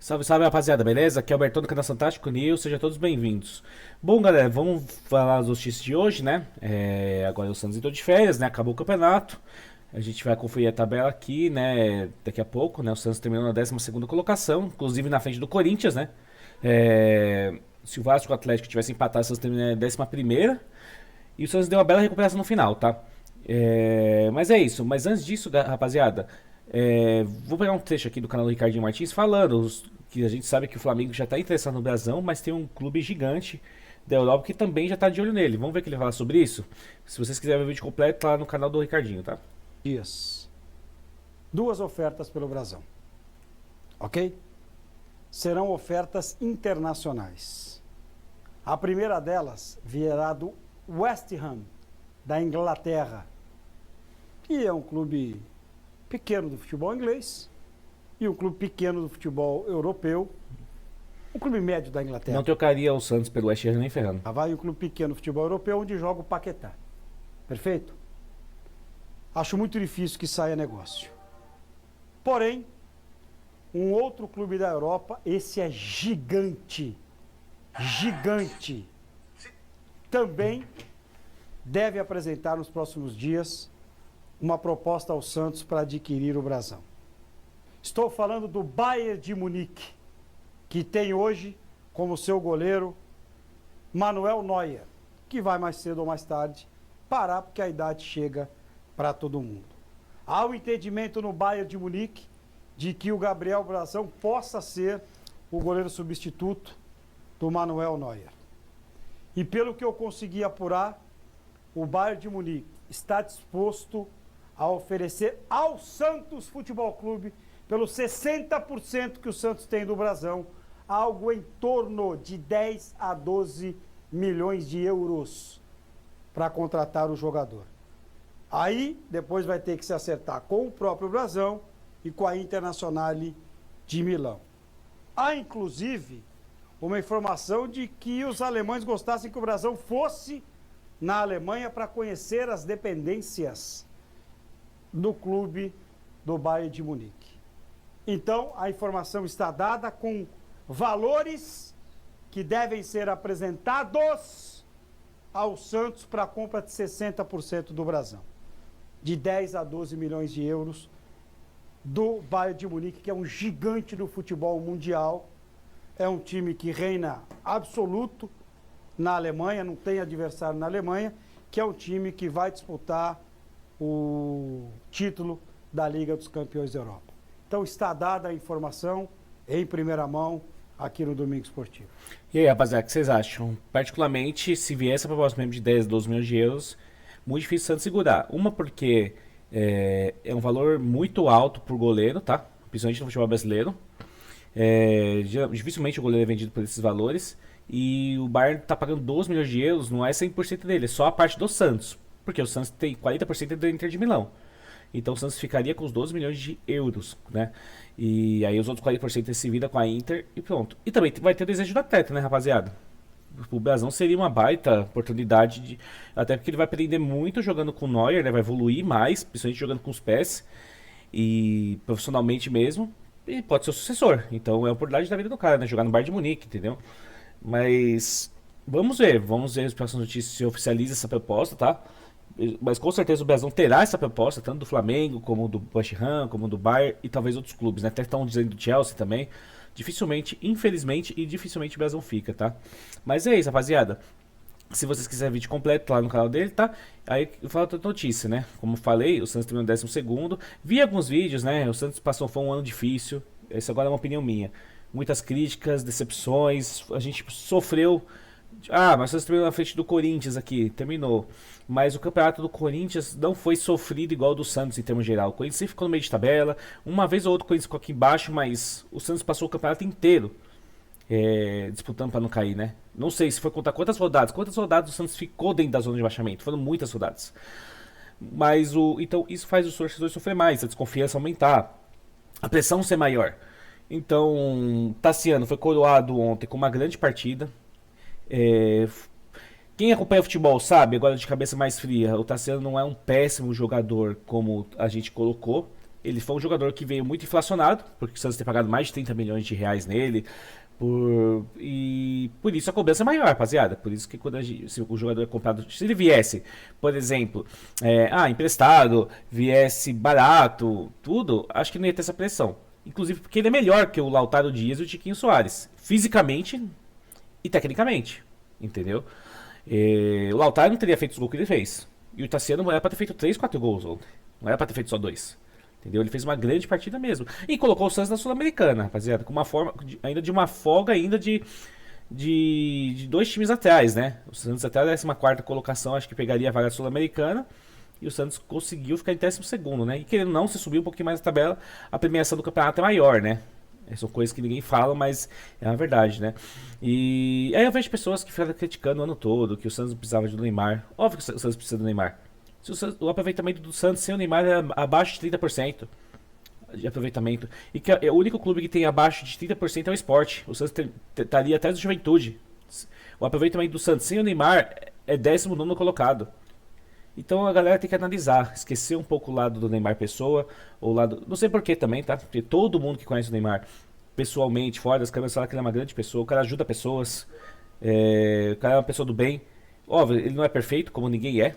Salve, salve rapaziada, beleza? Aqui é o Bertão do canal Fantástico News, sejam todos bem-vindos. Bom, galera, vamos falar das notícias de hoje, né? Agora o Santos entrou de férias, né? Acabou o campeonato. A gente vai conferir a tabela aqui, né? Daqui a pouco, né? O Santos terminou na 12ª colocação, inclusive na frente do Corinthians, né? Se o Vasco e o Atlético tivessem empatado, o Santos terminou na 11ª. E o Santos deu uma bela recuperação no final, tá? Mas é isso. Mas antes disso, rapaziada, vou pegar um trecho aqui do canal do Ricardinho Martins falando que a gente sabe que o Flamengo já está interessado no Brasão, mas tem um clube gigante da Europa que também já está de olho nele. Vamos ver o que ele fala sobre isso? Se vocês quiserem ver o vídeo completo, tá lá no canal do Ricardinho, tá? Dias. Duas ofertas pelo Brasão. Ok? Serão ofertas internacionais. A primeira delas virá do West Ham, da Inglaterra, que é um clube pequeno do futebol inglês e um clube pequeno do futebol europeu, um clube médio da Inglaterra. Não trocaria o Santos pelo West Ham nem ferrando. Vai um clube pequeno do futebol europeu onde joga o Paquetá. Perfeito? Acho muito difícil que saia negócio. Porém, um outro clube da Europa, esse é gigante, gigante, também deve apresentar nos próximos dias uma proposta ao Santos para adquirir o Brasão. Estou falando do Bayern de Munique, que tem hoje como seu goleiro Manuel Neuer, que vai mais cedo ou mais tarde parar porque a idade chega para todo mundo. Há um entendimento no Bayern de Munique de que o Gabriel Brasão possa ser o goleiro substituto do Manuel Neuer. E pelo que eu consegui apurar, o Bayern de Munique está disposto a oferecer ao Santos Futebol Clube, pelos 60% que o Santos tem do Brasão, algo em torno de 10 a 12 milhões de euros para contratar o jogador. Aí, depois vai ter que se acertar com o próprio Brasão e com a Internazionale de Milão. Há, inclusive, uma informação de que os alemães gostassem que o Brasão fosse na Alemanha para conhecer as dependências do clube do Bayern de Munique. Então, a informação está dada com valores que devem ser apresentados ao Santos para a compra de 60% do Brasão. De 10 a 12 milhões de euros do Bayern de Munique, que é um gigante do futebol mundial. É um time que reina absoluto na Alemanha, não tem adversário na Alemanha, que é um time que vai disputar o título da Liga dos Campeões da Europa. Então está dada a informação em primeira mão aqui no Domingo Esportivo. E aí, rapaziada, o que vocês acham? Particularmente, se vier essa proposta mesmo de 10, 12 milhões de euros, muito difícil o Santos segurar. Uma porque é um valor muito alto por goleiro, tá? Principalmente no futebol brasileiro. Dificilmente o goleiro é vendido por esses valores. E o Bayern tá pagando 12 milhões de euros, não é 100% dele, é só a parte do Santos. Porque o Santos tem 40% do Inter de Milão. Então o Santos ficaria com os 12 milhões de euros, né? E aí os outros 40% se vira com a Inter e pronto. E também vai ter o desejo do atleta, né, rapaziada? O Brasão seria uma baita oportunidade, até porque ele vai aprender muito jogando com o Neuer, né? Vai evoluir mais, principalmente jogando com os pés e profissionalmente mesmo. E pode ser o sucessor. Então é a oportunidade da vida do cara, né? Jogar no Bayern de Munique, entendeu? Mas vamos ver as próximas notícias se oficializa essa proposta, tá? Mas com certeza o Brasão terá essa proposta, tanto do Flamengo, como do West Ham, como do Bayern e talvez outros clubes, né? Até estão dizendo do Chelsea também. Dificilmente, infelizmente, e dificilmente o Brasão fica, tá? Mas é isso, rapaziada. Se vocês quiserem vídeo completo, tá lá no canal dele, tá? Aí eu falo outra notícia, né? Como eu falei, o Santos terminou no 12º. Vi alguns vídeos, né? O Santos foi um ano difícil. Isso agora é uma opinião minha. Muitas críticas, decepções. A gente sofreu. Mas o Santos terminou na frente do Corinthians aqui. Terminou. Mas o campeonato do Corinthians não foi sofrido igual ao do Santos em termos geral. O Corinthians sempre ficou no meio de tabela. Uma vez ou outra o Corinthians ficou aqui embaixo, mas o Santos passou o campeonato inteiro disputando para não cair, né? Não sei se foi contar quantas rodadas. Quantas rodadas o Santos ficou dentro da zona de baixamento? Foram muitas rodadas. Mas então isso faz os torcedores sofrer mais, a desconfiança aumentar, a pressão ser maior. Então, Tassiano foi coroado ontem com uma grande partida. Quem acompanha futebol sabe, agora de cabeça mais fria, o Tassiano não é um péssimo jogador como a gente colocou. Ele foi um jogador que veio muito inflacionado, porque o Santos tem pagado mais de 30 milhões de reais nele. E por isso a cobrança é maior, rapaziada. Por isso que quando se o jogador é comprado, se ele viesse, por exemplo, emprestado, viesse barato, tudo, acho que não ia ter essa pressão. Inclusive porque ele é melhor que o Lautaro Dias e o Tiquinho Soares, fisicamente e tecnicamente, entendeu? O Lautaro não teria feito os gols que ele fez. E o Tassiano era pra ter feito 3, 4 gols ontem. Não era pra ter feito só 2. Entendeu? Ele fez uma grande partida mesmo. E colocou o Santos na Sul-Americana, rapaziada. Com uma forma. Ainda de uma folga ainda de 2 times atrás, né? O Santos até a 14ª colocação, acho que pegaria a vaga Sul-Americana. E o Santos conseguiu ficar em 12º, né? E querendo não, se subir um pouquinho mais na tabela, a premiação do campeonato é maior, né? São coisas que ninguém fala, mas é uma verdade, né? E aí eu vejo pessoas que ficam criticando o ano todo, que o Santos precisava de Neymar. Óbvio que o Santos precisa do Neymar. O aproveitamento do Santos sem o Neymar é abaixo de 30% de aproveitamento. E que o único clube que tem abaixo de 30% é o Sport. O Santos estaria até do Juventude. O aproveitamento do Santos sem o Neymar é 19º colocado. Então a galera tem que analisar, esquecer um pouco o lado do Neymar pessoa, ou o lado. Não sei porquê também, tá? Porque todo mundo que conhece o Neymar pessoalmente, fora das câmeras, fala que ele é uma grande pessoa, o cara ajuda pessoas, o cara é uma pessoa do bem. Óbvio, ele não é perfeito, como ninguém é.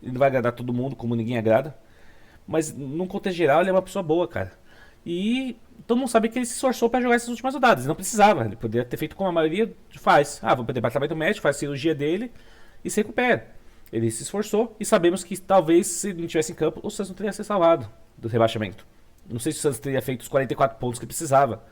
Ele não vai agradar todo mundo como ninguém agrada. Mas num contexto geral ele é uma pessoa boa, cara. E todo mundo sabe que ele se esforçou pra jogar essas últimas rodadas. Ele não precisava. Ele poderia ter feito como a maioria faz. Vou pro departamento médico, faz a cirurgia dele e se recupera. Ele se esforçou e sabemos que talvez se ele não estivesse em campo, o Santos não teria sido salvado do rebaixamento. Não sei se o Santos teria feito os 44 pontos que precisava.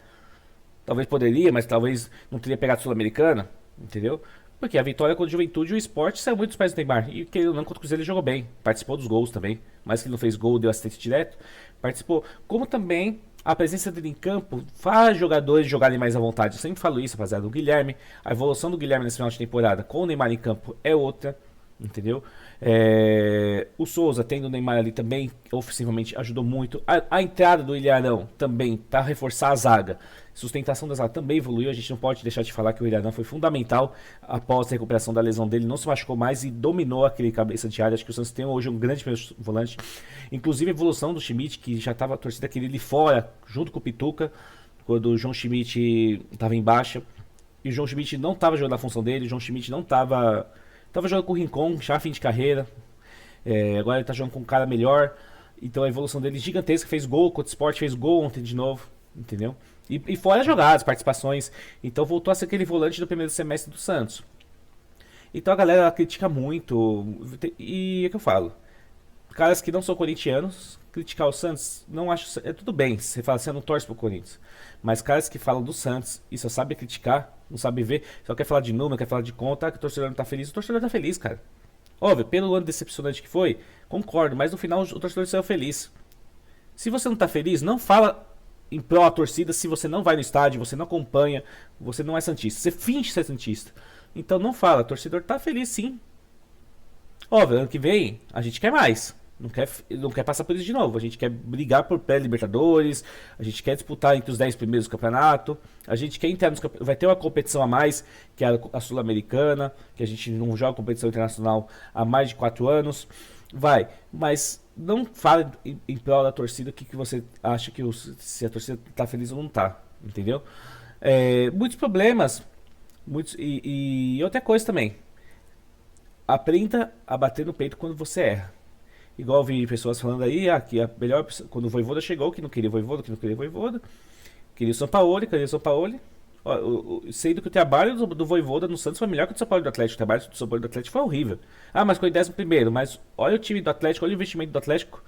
Talvez poderia, mas talvez não teria pegado a Sul-Americana. Entendeu? Porque a vitória contra o Juventude e o Sport saiu muito dos pés do Neymar. E querendo ou não, contra o Cruzeiro ele jogou bem. Participou dos gols também. Mas que ele não fez gol, deu assistente direto. Participou. Como também a presença dele em campo faz jogadores jogarem mais à vontade. Eu sempre falo isso, rapaziada. O Guilherme, a evolução do Guilherme nesse final de temporada com o Neymar em campo é outra. Entendeu? O Souza, tendo o Neymar ali também, ofensivamente ajudou muito. A entrada do Ilharão também, para reforçar a zaga. Sustentação da zaga também evoluiu. A gente não pode deixar de falar que o Ilharão foi fundamental após a recuperação da lesão dele. Não se machucou mais e dominou aquele cabeça de área. Acho que o Santos tem hoje um grande volante. Inclusive a evolução do Schmidt, que já estava a torcida queria ele fora, junto com o Pituca, quando o João Schmidt estava em baixa. E o João Schmidt não estava jogando a função dele. O João Schmidt não estava. Tava jogando com o Rincon, já fim de carreira. Agora ele tá jogando com um cara melhor. Então a evolução dele é gigantesca. Fez gol contra o Sport, fez gol ontem de novo. Entendeu? E fora jogadas, participações. Então voltou a ser aquele volante do primeiro semestre do Santos. Então a galera critica muito. E é que eu falo. Caras que não são corintianos, criticar o Santos, não acho. É tudo bem. Você fala assim, eu não torce pro Corinthians. Mas caras que falam do Santos e só sabem criticar, não sabem ver, só quer falar de número, quer falar de conta, que o torcedor não tá feliz. O torcedor tá feliz, cara. Óbvio, pelo ano decepcionante que foi, concordo, mas no final o torcedor saiu feliz. Se você não tá feliz, não fala em pró a torcida se você não vai no estádio, você não acompanha, você não é santista. Você finge ser santista. Então não fala, o torcedor tá feliz sim. Óbvio, ano que vem a gente quer mais. Não quer passar por isso de novo. A gente quer brigar por pré-Libertadores. A gente quer disputar entre os 10 primeiros do campeonato. A gente quer entrar nos campeonatos. Vai ter uma competição a mais, que é a Sul-Americana, que a gente não joga competição internacional há mais de 4 anos. Vai, mas não fale em prol da torcida o que você acha que se a torcida tá feliz ou não tá. Entendeu? Muitos problemas. E outra coisa também. Aprenda a bater no peito quando você erra. Igual eu vi pessoas falando aí, que a melhor quando o Vojvoda chegou, que não queria Vojvoda, queria o Sampaoli, queria o Sampaoli. Sendo que o trabalho do Vojvoda no Santos foi melhor que o do São Paulo e do Atlético. O trabalho do São Paulo e do Atlético foi horrível. Mas ficou em 11º, mas olha o time do Atlético, olha o investimento do Atlético,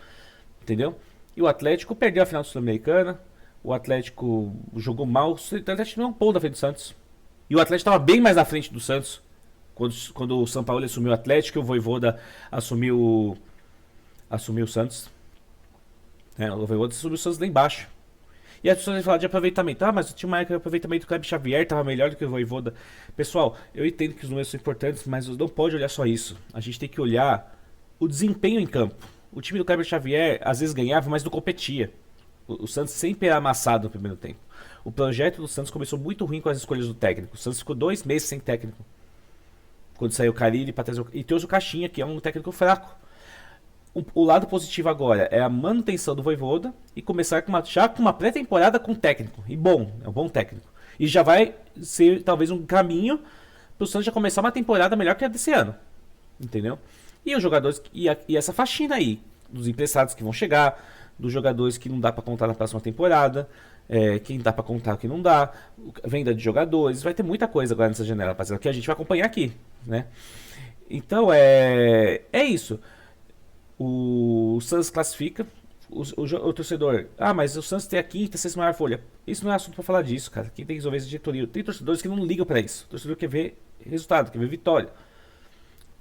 entendeu? E o Atlético perdeu a final da Sul-Americana, o Atlético jogou mal, o Atlético não é um ponto da frente do Santos. E o Atlético estava bem mais na frente do Santos, quando o São Paulo assumiu o Atlético e o Vojvoda assumiu o Santos. O Vojvoda assumiu o Santos lá embaixo. E as pessoas vão falar de aproveitamento. Mas tinha uma época que o aproveitamento do Kleber Xavier estava melhor do que o Vojvoda. Pessoal, eu entendo que os números são importantes, mas não pode olhar só isso. A gente tem que olhar o desempenho em campo. O time do Kleber Xavier às vezes ganhava, mas não competia. O Santos sempre era amassado no primeiro tempo. O projeto do Santos começou muito ruim com as escolhas do técnico. O Santos ficou 2 meses sem técnico. Quando saiu o Carille para trazer e trouxe o Caixinha, que é um técnico fraco. o lado positivo agora é a manutenção do Vojvoda e começar já com uma pré-temporada com técnico. E bom, é um bom técnico. E já vai ser talvez um caminho para o Santos já começar uma temporada melhor que a desse ano. Entendeu? E os jogadores. E essa faxina aí, dos emprestados que vão chegar, dos jogadores que não dá para contar na próxima temporada, quem dá para contar, quem não dá, venda de jogadores, vai ter muita coisa agora nessa janela, rapaziada, que a gente vai acompanhar aqui, né? Então é isso. O Santos classifica. O torcedor, mas o Santos tem a quinta, sexta maior folha. Isso não é assunto pra falar disso, cara. Quem tem que resolver essa diretoria? Tem torcedores que não ligam pra isso. O torcedor quer ver resultado, quer ver vitória.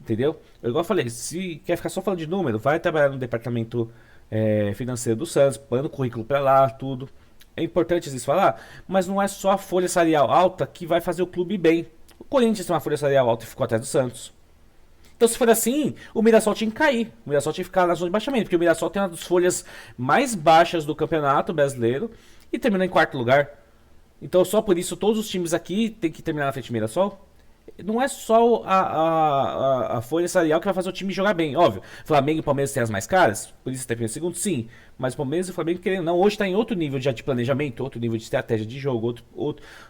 Entendeu? Eu igual falei, se quer ficar só falando de número, vai trabalhar no departamento financeiro do Santos, põe o currículo pra lá, tudo. É importante às vezes falar, mas não é só a folha salarial alta que vai fazer o clube bem. O Corinthians tem uma folha salarial alta e ficou atrás do Santos. Então, se for assim, o Mirassol tinha que cair. O Mirassol tinha que ficar na zona de baixamento, porque o Mirassol tem uma das folhas mais baixas do campeonato brasileiro e terminou em quarto lugar. Então, só por isso, todos os times aqui tem que terminar na frente do Mirassol. Não é só a folha salarial que vai fazer o time jogar bem. Óbvio, Flamengo e Palmeiras têm as mais caras, por isso tem primeiro e segundo, sim. Mas o Palmeiras e o Flamengo, querendo não, hoje está em outro nível de planejamento, outro nível de estratégia de jogo,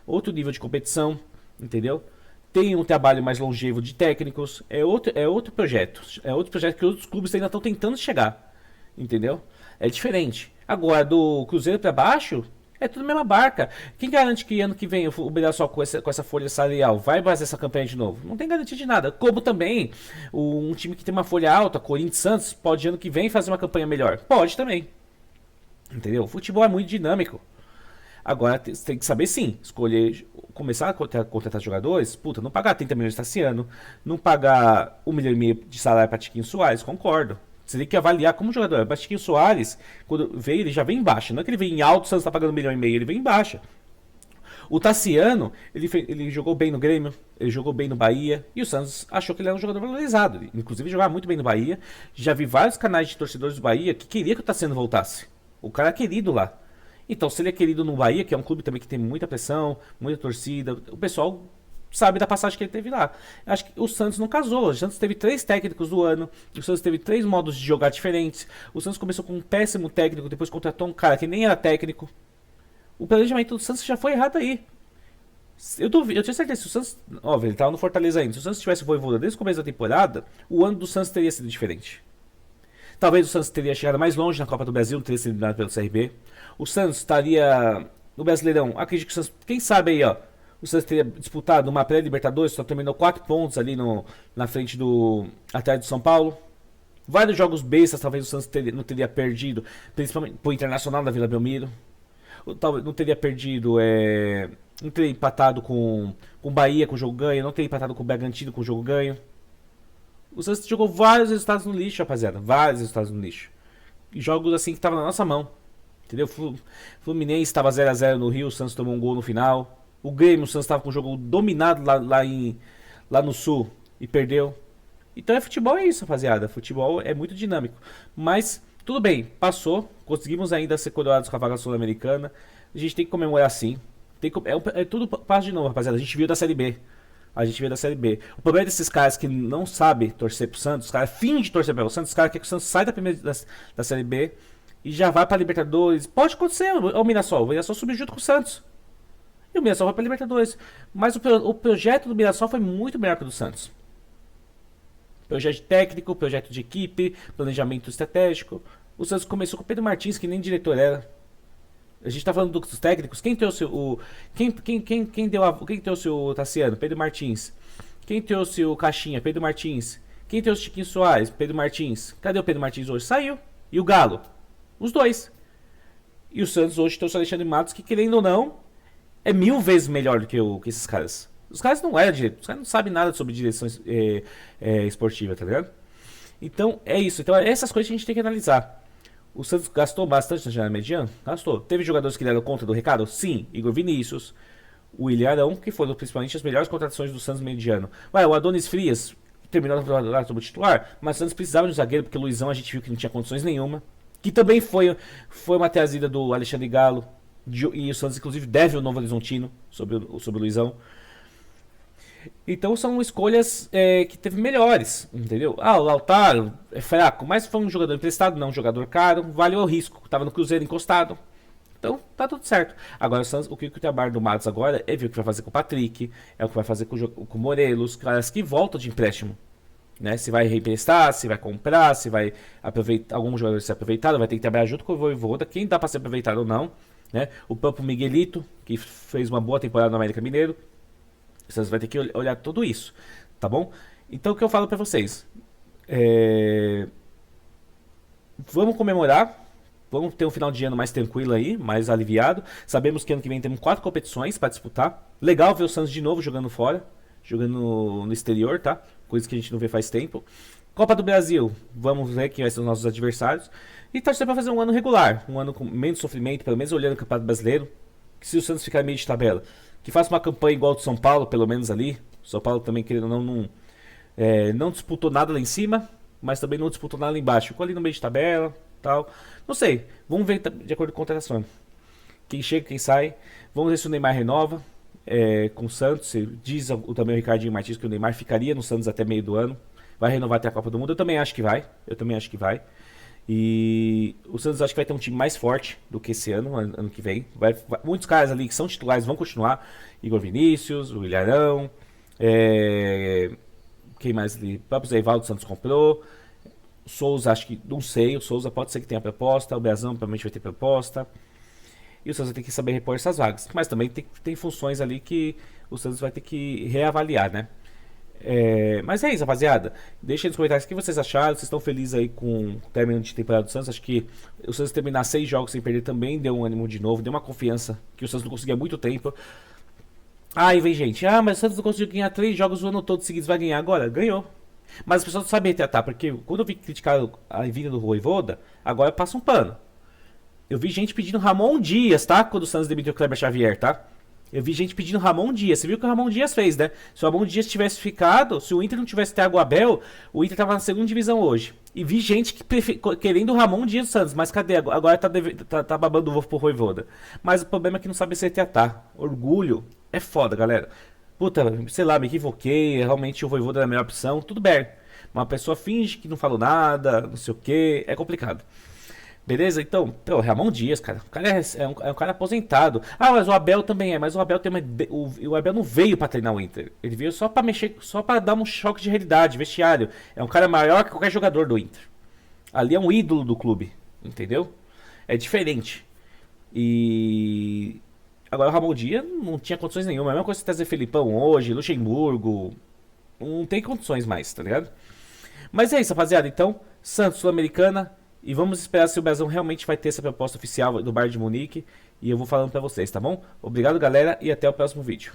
outro nível de competição, entendeu? Tem um trabalho mais longevo de técnicos, é outro projeto. É outro projeto que outros clubes ainda estão tentando chegar. Entendeu? É diferente. Agora, do Cruzeiro para baixo, é tudo a mesma barca. Quem garante que ano que vem o Mirassol com essa folha salarial vai fazer essa campanha de novo? Não tem garantia de nada. Como também, um time que tem uma folha alta, Corinthians Santos, pode ano que vem fazer uma campanha melhor? Pode também. Entendeu? O futebol é muito dinâmico. Agora você tem que saber sim, escolher, começar a contratar jogadores, não pagar 30 milhões de Tassiano, não pagar 1,5 milhão de salário para Tiquinho Soares, concordo. Você tem que avaliar como jogador. Mas Tiquinho Soares, quando veio, ele já vem em baixa. Não é que ele vem em alto, o Santos está pagando 1,5 milhão, ele vem em baixa. O Tassiano, ele jogou bem no Grêmio, ele jogou bem no Bahia, e o Santos achou que ele era um jogador valorizado. Ele, inclusive jogava muito bem no Bahia. Já vi vários canais de torcedores do Bahia que queria que o Tassiano voltasse. O cara é querido lá. Então, se ele é querido no Bahia, que é um clube também que tem muita pressão, muita torcida, o pessoal sabe da passagem que ele teve lá. Acho que o Santos não casou. O Santos teve 3 técnicos do ano, o Santos teve 3 modos de jogar diferentes. O Santos começou com um péssimo técnico, depois contratou um cara que nem era técnico. O planejamento do Santos já foi errado aí. Eu tenho certeza que se o Santos... Óbvio, ele tava no Fortaleza ainda. Se o Santos tivesse Vojvoda desde o começo da temporada, o ano do Santos teria sido diferente. Talvez o Santos teria chegado mais longe na Copa do Brasil, não teria sido eliminado pelo CRB. O Santos estaria no Brasileirão. Acredito que o Santos, quem sabe aí, ó, o Santos teria disputado uma pré-Libertadores, só terminou 4 pontos ali na frente do atrás do São Paulo. Vários jogos bestas, talvez o Santos não teria perdido, principalmente pro Internacional da Vila Belmiro. Talvez não teria perdido, não teria empatado com o Bahia com o jogo ganho, não teria empatado com o Bragantino com o jogo ganho. O Santos jogou vários resultados no lixo, rapaziada. Vários resultados no lixo. E jogos assim que estavam na nossa mão. Entendeu? Fluminense estava 0x0 no Rio, o Santos tomou um gol no final. O Grêmio, o Santos estava com o jogo dominado lá no Sul e perdeu. Então futebol é isso, rapaziada. Futebol é muito dinâmico. Mas, tudo bem, passou. Conseguimos ainda ser coroados com a vaga sul-americana. A gente tem que comemorar sim. Tudo passa de novo, rapaziada. A gente viu da Série B. A gente veio da Série B. O problema desses caras que não sabem torcer pro Santos, os caras fingem torcer pro Santos, os caras querem que o Santos saia da Série B e já vá pra Libertadores. Pode acontecer, o Mirassol. O Mirassol subiu junto com o Santos. E o Mirassol vai pra Libertadores. Mas o projeto do Mirassol foi muito melhor que o do Santos. Projeto técnico, projeto de equipe, planejamento estratégico. O Santos começou com o Pedro Martins, que nem diretor era. A gente tá falando dos técnicos. Quem trouxe o. Quem trouxe o Tassiano? Pedro Martins. Quem trouxe o Caixinha? Pedro Martins. Quem trouxe o Chiquinho Soares? Pedro Martins. Cadê o Pedro Martins hoje? Saiu. E o Galo? Os dois. E o Santos hoje trouxe o Alexandre Matos, que querendo ou não, é 1000 vezes melhor do que esses caras. Os caras não eram direito. Os caras não sabem nada sobre direção esportiva, tá ligado? Então é isso. Então essas coisas que a gente tem que analisar. O Santos gastou bastante na janela mediana? Gastou. Teve jogadores que deram conta do recado? Sim. Igor Vinícius, o Willian Arão, que foram principalmente as melhores contratações do Santos mediano. O Adonis Frias terminou na temporada como titular, mas o Santos precisava de um zagueiro, porque o Luizão a gente viu que não tinha condições nenhuma. Que também foi uma trazida do Alexandre Galo. E o Santos, inclusive, deve o Novo Horizontino sobre o Luizão. Então são escolhas que teve melhores, entendeu? Ah, o Lautaro é fraco, mas foi um jogador emprestado, não um jogador caro, valeu o risco. Tava no Cruzeiro encostado. Então tá tudo certo. Agora o que o trabalho do Matos agora é ver o que vai fazer com o Patrick, é o que vai fazer com o Morelos, caras que voltam de empréstimo. Né? Se vai reemprestar, se vai comprar, se vai aproveitar, algum jogador se aproveitar, vai ter que trabalhar junto com o Voivoda, quem dá para ser aproveitado ou não. Né? O próprio Miguelito, que fez uma boa temporada no América Mineiro. Vocês vão ter que olhar tudo isso, tá bom? Então o que eu falo pra vocês? Vamos comemorar. Vamos ter um final de ano mais tranquilo aí, mais aliviado. Sabemos que ano que vem temos 4 competições pra disputar. Legal ver o Santos de novo jogando fora, jogando no exterior, tá? Coisa que a gente não vê faz tempo. Copa do Brasil, vamos ver quem vai ser os nossos adversários. E torcer pra fazer um ano regular, um ano com menos sofrimento, pelo menos olhando o Campeonato Brasileiro. Que se o Santos ficar meio de tabela, que faça uma campanha igual ao do São Paulo, pelo menos ali. O São Paulo também, querendo ou não, não disputou nada lá em cima, mas também não disputou nada lá embaixo. Ficou ali no meio de tabela, tal. Não sei, vamos ver de acordo com a contratação. Quem chega, quem sai. Vamos ver se o Neymar renova com o Santos. Diz também o Ricardinho Martins que o Neymar ficaria no Santos até meio do ano. Vai renovar até a Copa do Mundo. Eu também acho que vai. E o Santos acho que vai ter um time mais forte do que esse ano que vem. Muitos caras ali que são titulares vão continuar. Igor Vinícius, o Ilharão, quem mais ali? O próprio Zé Ivaldo Santos comprou. O Souza, acho que, não sei, o Souza pode ser que tenha proposta. O Beazão provavelmente vai ter proposta. E o Santos vai ter que saber repor essas vagas. Mas também tem funções ali que o Santos vai ter que reavaliar, né? Mas é isso, rapaziada. Deixem nos comentários o que vocês acharam. Vocês estão felizes aí com o término de temporada do Santos? Acho que o Santos terminar 6 jogos sem perder também deu um ânimo de novo, deu uma confiança que o Santos não conseguia há muito tempo. Aí vem gente, mas o Santos não conseguiu ganhar 3 jogos o ano todo seguidos, vai ganhar agora? Ganhou. Mas as pessoas não sabem tratar, porque quando eu vi criticar a vinda do Voivoda, agora passa um pano. Eu vi gente pedindo Ramon Dias, tá? Quando o Santos demitiu o Kleber Xavier, tá? Eu vi gente pedindo Ramon Dias. Você viu o que o Ramon Dias fez, né? Se o Ramon Dias tivesse ficado, se o Inter não tivesse Thiago Abel, o Inter tava na segunda divisão hoje. E vi gente querendo o Ramon Dias do Santos. Mas cadê? Agora tá babando o ovo pro Voivoda. Mas o problema é que não sabe se tratar. Orgulho é foda, galera. Puta, sei lá, me equivoquei. Realmente o Voivoda era a melhor opção. Tudo bem. Uma pessoa finge que não falou nada, não sei o que. É complicado. Beleza? Então, Ramon Dias, cara. O cara é um cara aposentado. Mas o Abel também é. Mas o Abel tem o Abel não veio pra treinar o Inter. Ele veio só pra mexer, só pra dar um choque de realidade, vestiário. É um cara maior que qualquer jogador do Inter. Ali é um ídolo do clube. Entendeu? É diferente. E agora o Ramon Dias não tinha condições nenhuma. A mesma coisa que trazer Felipão hoje, Luxemburgo. Não tem condições mais, tá ligado? Mas é isso, rapaziada. Então, Santos, Sul-Americana. E vamos esperar se o Brasão realmente vai ter essa proposta oficial do Bayern de Munique. E eu vou falando pra vocês, tá bom? Obrigado, galera, e até o próximo vídeo.